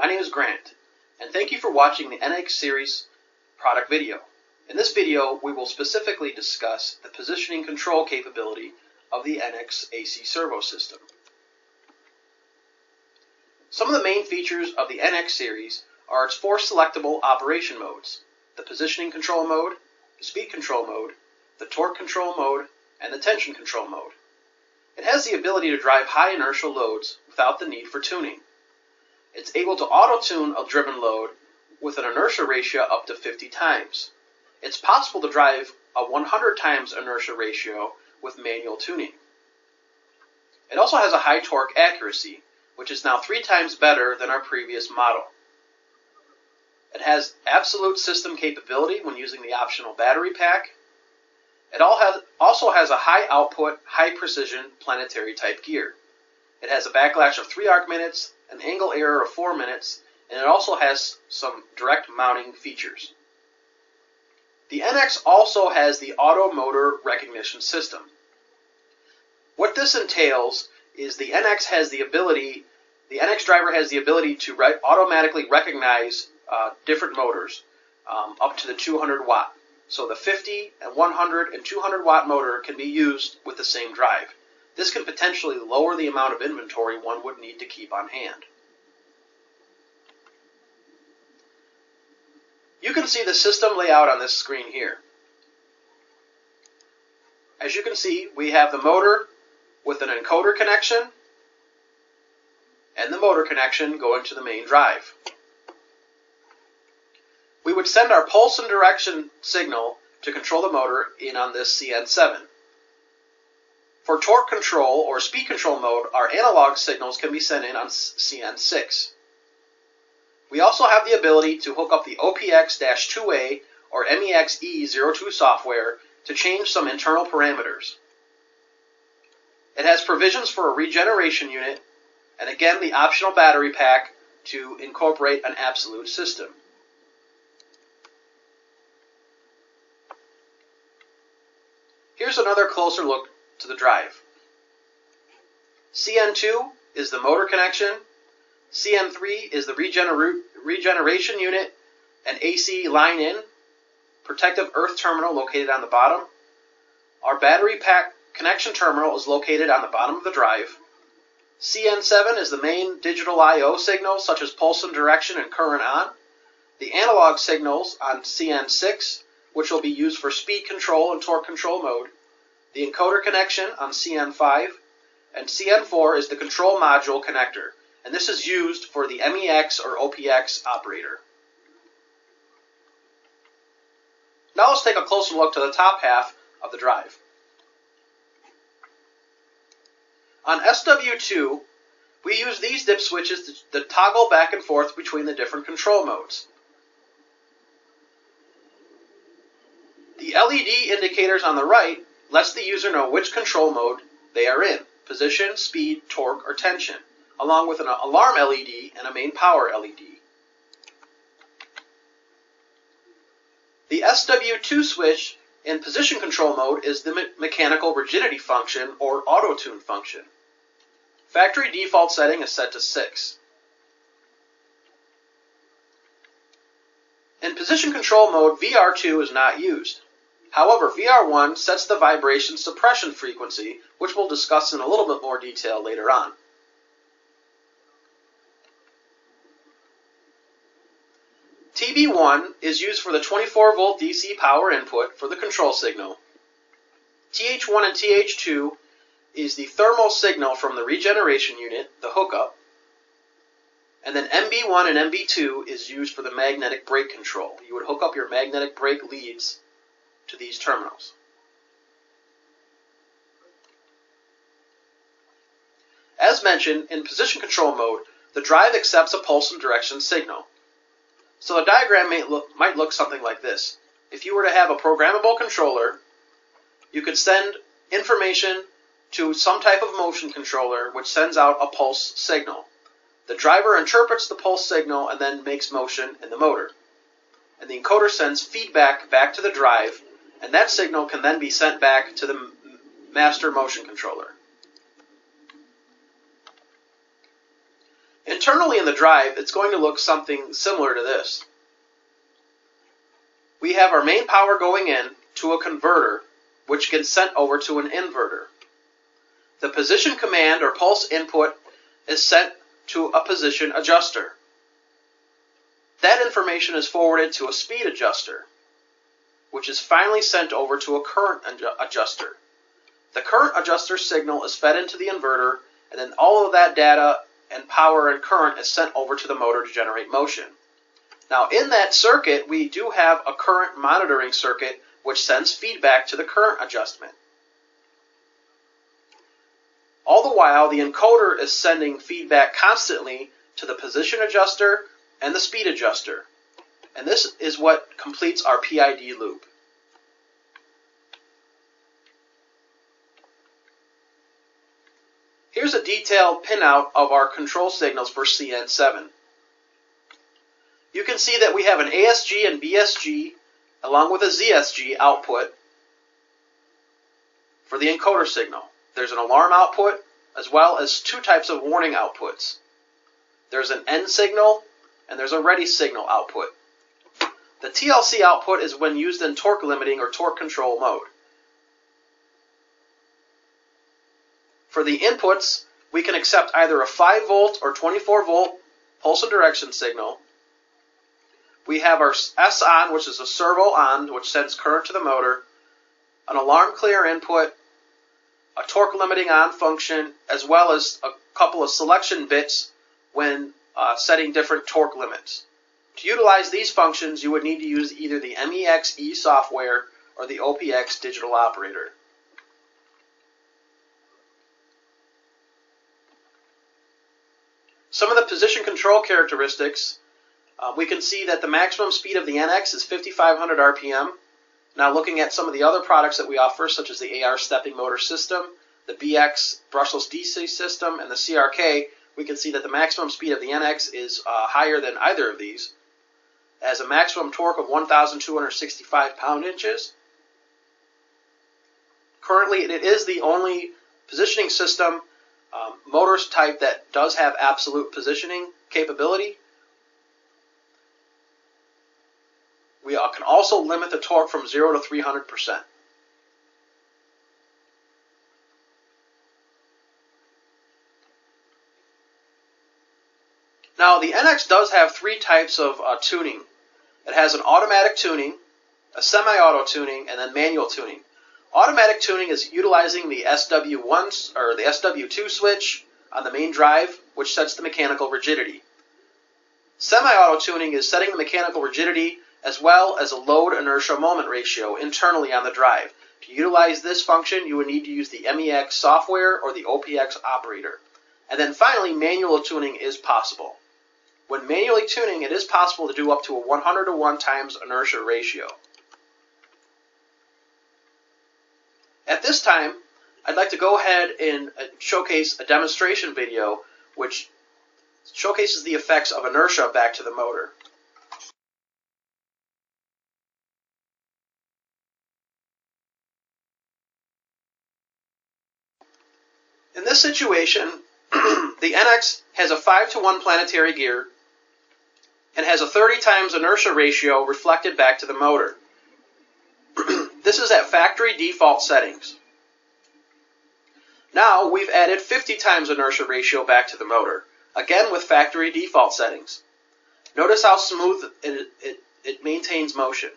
My name is Grant, and thank you for watching the NX series product video. In this video, we will specifically discuss the positioning control capability of the NX AC servo system. Some of the main features of the NX series are its 4 selectable operation modes: the positioning control mode, the speed control mode, the torque control mode, and the tension control mode. It has the ability to drive high inertial loads without the need for tuning. It's able to auto-tune a driven load with an inertia ratio up to 50 times. It's possible to drive a 100 times inertia ratio with manual tuning. It also has a high torque accuracy, which is now 3 times better than our previous model. It has absolute system capability when using the optional battery pack. It also has a high output, high precision planetary type gear. It has a backlash of 3 arc minutes, an angle error of 4 minutes, and it also has some direct mounting features. The NX also has the auto motor recognition system. What this entails is the NX driver has the ability to automatically recognize different motors up to the 200 watt. So the 50 and 100 and 200 watt motor can be used with the same drive. This can potentially lower the amount of inventory one would need to keep on hand. You can see the system layout on this screen here. As you can see, we have the motor with an encoder connection and the motor connection going to the main drive. We would send our pulse and direction signal to control the motor in on this CN7. For torque control or speed control mode, our analog signals can be sent in on CN6. We also have the ability to hook up the OPX-2A or MEX-E02 software to change some internal parameters. It has provisions for a regeneration unit and again the optional battery pack to incorporate an absolute system. Here's another closer look to the drive. CN2 is the motor connection, CN3 is the regeneration unit and AC line-in, protective earth terminal located on the bottom. Our battery pack connection terminal is located on the bottom of the drive. CN7 is the main digital I/O signals such as pulse and direction and current on. The analog signals on CN6, which will be used for speed control and torque control mode. The encoder connection on CN5, and CN4 is the control module connector, and this is used for the MEX or OPX operator. Now let's take a closer look to the top half of the drive. On SW2, we use these dip switches to toggle back and forth between the different control modes. The LED indicators on the right lets the user know which control mode they are in: position, speed, torque, or tension, along with an alarm LED and a main power LED. The SW2 switch in position control mode is the mechanical rigidity function or auto-tune function. Factory default setting is set to 6. In position control mode, VR2 is not used. However, VR1 sets the vibration suppression frequency, which we'll discuss in a little bit more detail later on. TB1 is used for the 24 volt DC power input for the control signal. TH1 and TH2 is the thermal signal from the regeneration unit, the hookup. And then MB1 and MB2 is used for the magnetic brake control. You would hook up your magnetic brake leads to these terminals. As mentioned, in position control mode, the drive accepts a pulse and direction signal. So the diagram might look something like this. If you were to have a programmable controller, you could send information to some type of motion controller which sends out a pulse signal. The driver interprets the pulse signal and then makes motion in the motor. And the encoder sends feedback back to the drive, and that signal can then be sent back to the master motion controller. Internally in the drive, it's going to look something similar to this. We have our main power going in to a converter, which gets sent over to an inverter. The position command or pulse input is sent to a position adjuster. That information is forwarded to a speed adjuster, which is finally sent over to a current adjuster. The current adjuster signal is fed into the inverter, and then all of that data and power and current is sent over to the motor to generate motion. Now in that circuit, we do have a current monitoring circuit which sends feedback to the current adjustment. All the while, the encoder is sending feedback constantly to the position adjuster and the speed adjuster. And this is what completes our PID loop. Here's a detailed pinout of our control signals for CN7. You can see that we have an ASG and BSG along with a ZSG output for the encoder signal. There's an alarm output as well as two types of warning outputs. There's an end signal and there's a ready signal output. The TLC output is when used in torque limiting or torque control mode. For the inputs, we can accept either a 5 volt or 24 volt pulse and direction signal. We have our S on, which is a servo on, which sends current to the motor, an alarm clear input, a torque limiting on function, as well as a couple of selection bits when setting different torque limits. To utilize these functions, you would need to use either the MEXE software or the OPX digital operator. Some of the position control characteristics, we can see that the maximum speed of the NX is 5,500 RPM. Now looking at some of the other products that we offer, such as the AR stepping motor system, the BX brushless DC system, and the CRK, we can see that the maximum speed of the NX is higher than either of these. It has a maximum torque of 1,265 pound-inches. Currently, it is the only positioning system motors type that does have absolute positioning capability. We can also limit the torque from 0 to 300%. Now, the NX does have three types of tuning. It has an automatic tuning, a semi-auto tuning, and then manual tuning. Automatic tuning is utilizing the SW1 or the SW2 switch on the main drive, which sets the mechanical rigidity. Semi-auto tuning is setting the mechanical rigidity as well as a load inertia moment ratio internally on the drive. To utilize this function, you would need to use the MEX software or the OPX operator. And then finally, manual tuning is possible. When manually tuning, it is possible to do up to a 100 to 1 times inertia ratio. At this time, I'd like to go ahead and showcase a demonstration video which showcases the effects of inertia back to the motor. In this situation, the NX has a 5 to 1 planetary gear and has a 30 times inertia ratio reflected back to the motor. This is at factory default settings. Now we've added 50 times inertia ratio back to the motor, again with factory default settings. Notice how smooth it maintains motion.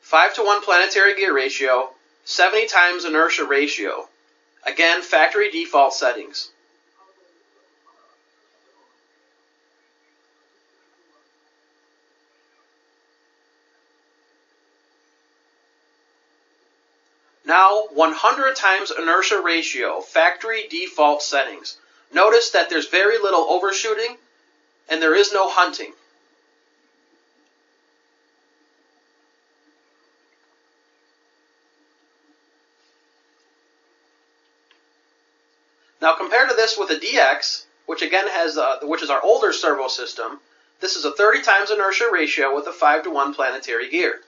Five to 1 planetary gear ratio, 70 times inertia ratio. Again, factory default settings. Now, 100 times inertia ratio, factory default settings. Notice that there's very little overshooting and there is no hunting. Now compare to this with a DX, which again has, which is our older servo system. This is a 30 times inertia ratio with a 5 to 1 planetary gear.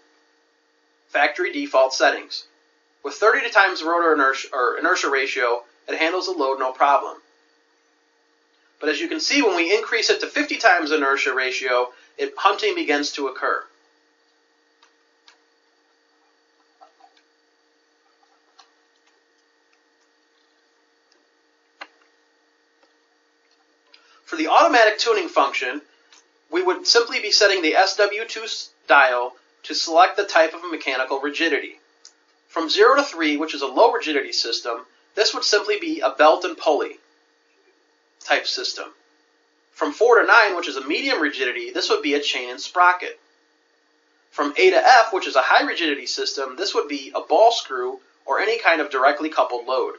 factory default settings. With 30 times rotor inertia ratio, it handles the load no problem. But as you can see, when we increase it to 50 times inertia ratio, hunting begins to occur. For the automatic tuning function, we would simply be setting the SW2 dial to select the type of mechanical rigidity. From 0 to 3, which is a low rigidity system, this would simply be a belt and pulley type system. From 4 to 9, which is a medium rigidity, this would be a chain and sprocket. From A to F, which is a high rigidity system, this would be a ball screw or any kind of directly coupled load.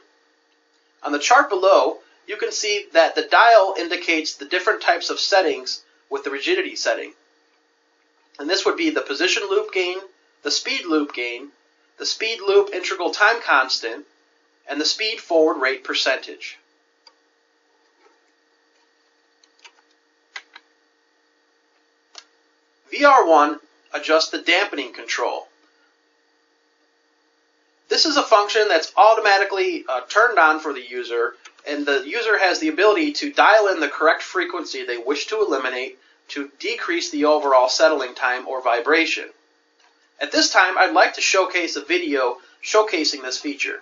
On the chart below, you can see that the dial indicates the different types of settings with the rigidity setting. And this would be the position loop gain, the speed loop gain, the speed loop integral time constant, and the speed forward rate percentage. VR1 adjusts the dampening control. This is a function that's automatically turned on for the user, and the user has the ability to dial in the correct frequency they wish to eliminate to decrease the overall settling time or vibration. At this time, I'd like to showcase a video showcasing this feature.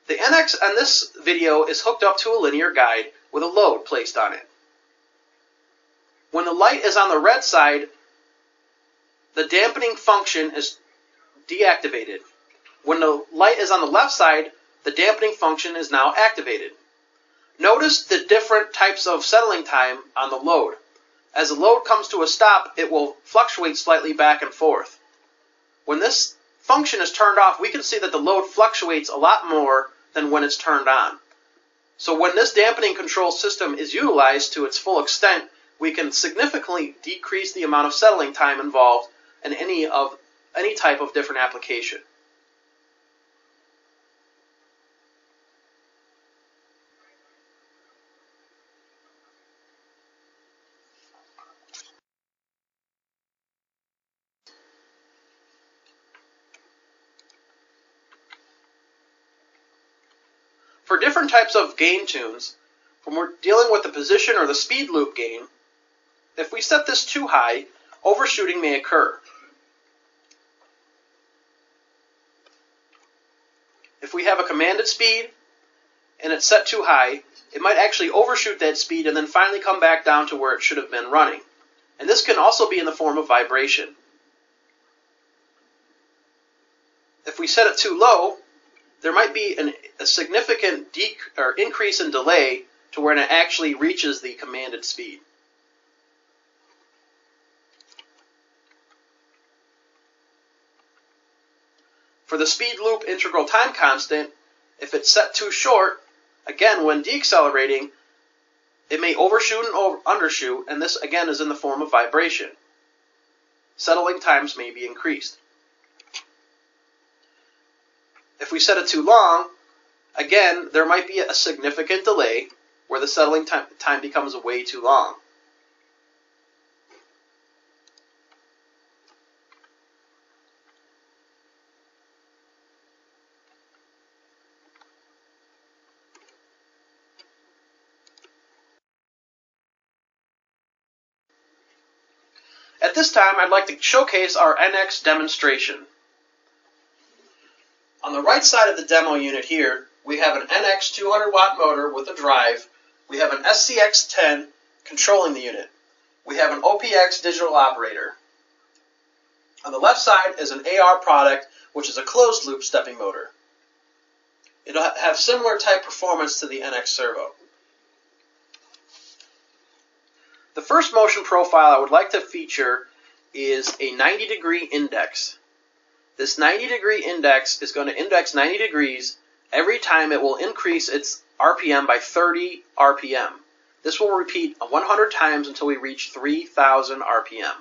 The NX on this video is hooked up to a linear guide with a load placed on it. When the light is on the red side, the dampening function is deactivated. When the light is on the left side, the dampening function is now activated. Notice the different types of settling time on the load. As the load comes to a stop, it will fluctuate slightly back and forth. When this function is turned off, we can see that the load fluctuates a lot more than when it's turned on. So when this dampening control system is utilized to its full extent, we can significantly decrease the amount of settling time involved in any type of different application. For different types of gain tunes, when we're dealing with the position or the speed loop gain, if we set this too high, overshooting may occur. If we have a commanded speed and it's set too high, it might actually overshoot that speed and then finally come back down to where it should have been running. And this can also be in the form of vibration. If we set it too low, there might be a significant increase in delay to when it actually reaches the commanded speed. For the speed loop integral time constant, if it's set too short, again, when deaccelerating, it may overshoot and undershoot, and this again is in the form of vibration. Settling times may be increased. If we set it too long, again, there might be a significant delay where the settling time becomes way too long. At this time, I'd like to showcase our NX demonstration. On the right side of the demo unit here, we have an NX 200 watt motor with a drive. We have an SCX10 controlling the unit. We have an OPX digital operator. On the left side is an AR product, which is a closed loop stepping motor. It'll have similar type performance to the NX Servo. The first motion profile I would like to feature is a 90-degree index. This 90-degree index is going to index 90 degrees every time it will increase its RPM by 30 RPM. This will repeat 100 times until we reach 3,000 RPM.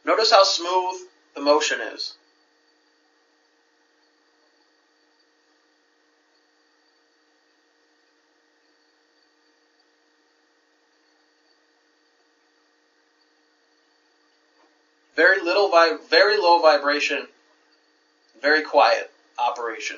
Notice how smooth the motion is. Very low vibration, very quiet operation.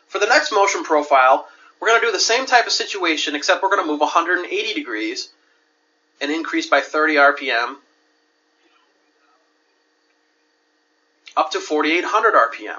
For the next motion profile, we're going to do the same type of situation, except we're going to move 180 degrees and increase by 30 RPM up to 4,800 RPM.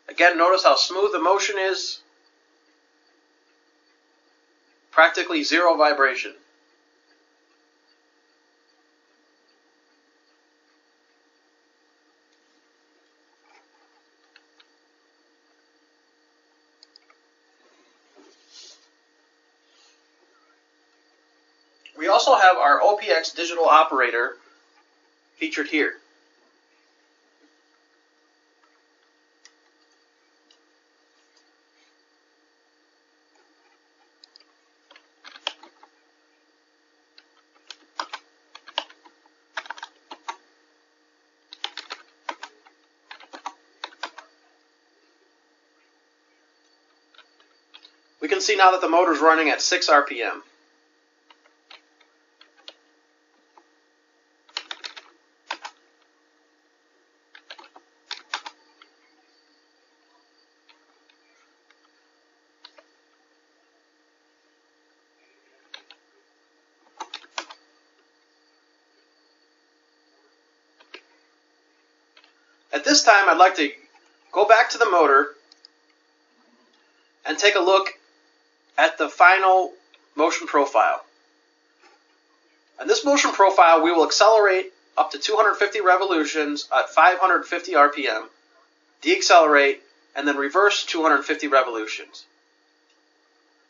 Again, notice how smooth the motion is. Practically zero vibration. We also have our OPX digital operator featured here. We can see now that the motor is running at 6 RPM. At this time, I'd like to go back to the motor and take a look at the final motion profile. In this motion profile, we will accelerate up to 250 revolutions at 550 RPM, deaccelerate, and then reverse 250 revolutions.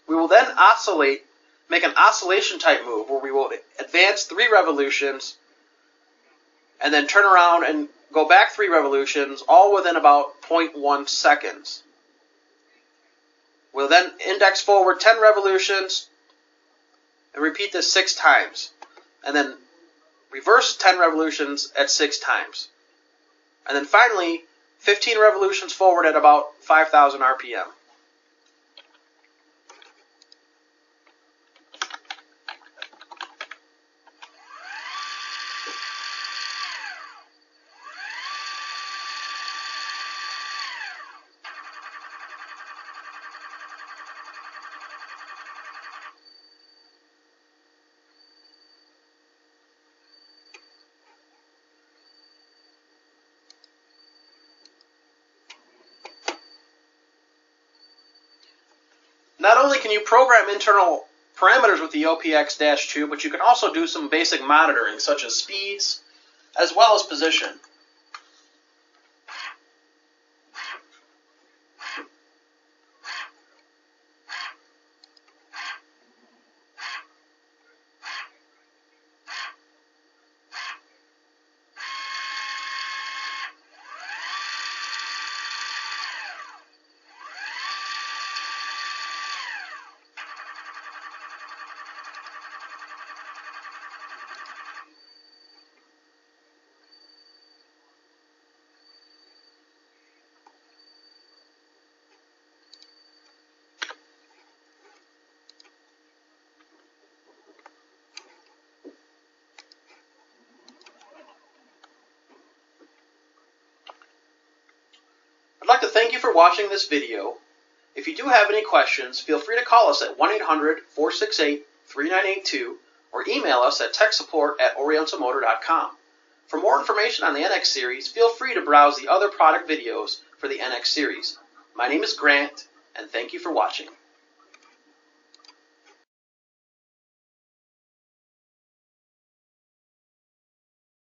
We will then oscillate, make an oscillation type move where we will advance 3 revolutions and then turn around and go back 3 revolutions, all within about 0.1 seconds. We'll then index forward 10 revolutions and repeat this 6 times. And then reverse 10 revolutions at 6 times. And then finally, 15 revolutions forward at about 5,000 RPM. Not only can you program internal parameters with the OPX-2, but you can also do some basic monitoring, such as speeds, as well as position. for watching this video. If you do have any questions, feel free to call us at 1-800-468-3982 or email us at techsupport@orientalmotor.com. For more information on the NX series, feel free to browse the other product videos for the NX series. My name is Grant, and thank you for watching.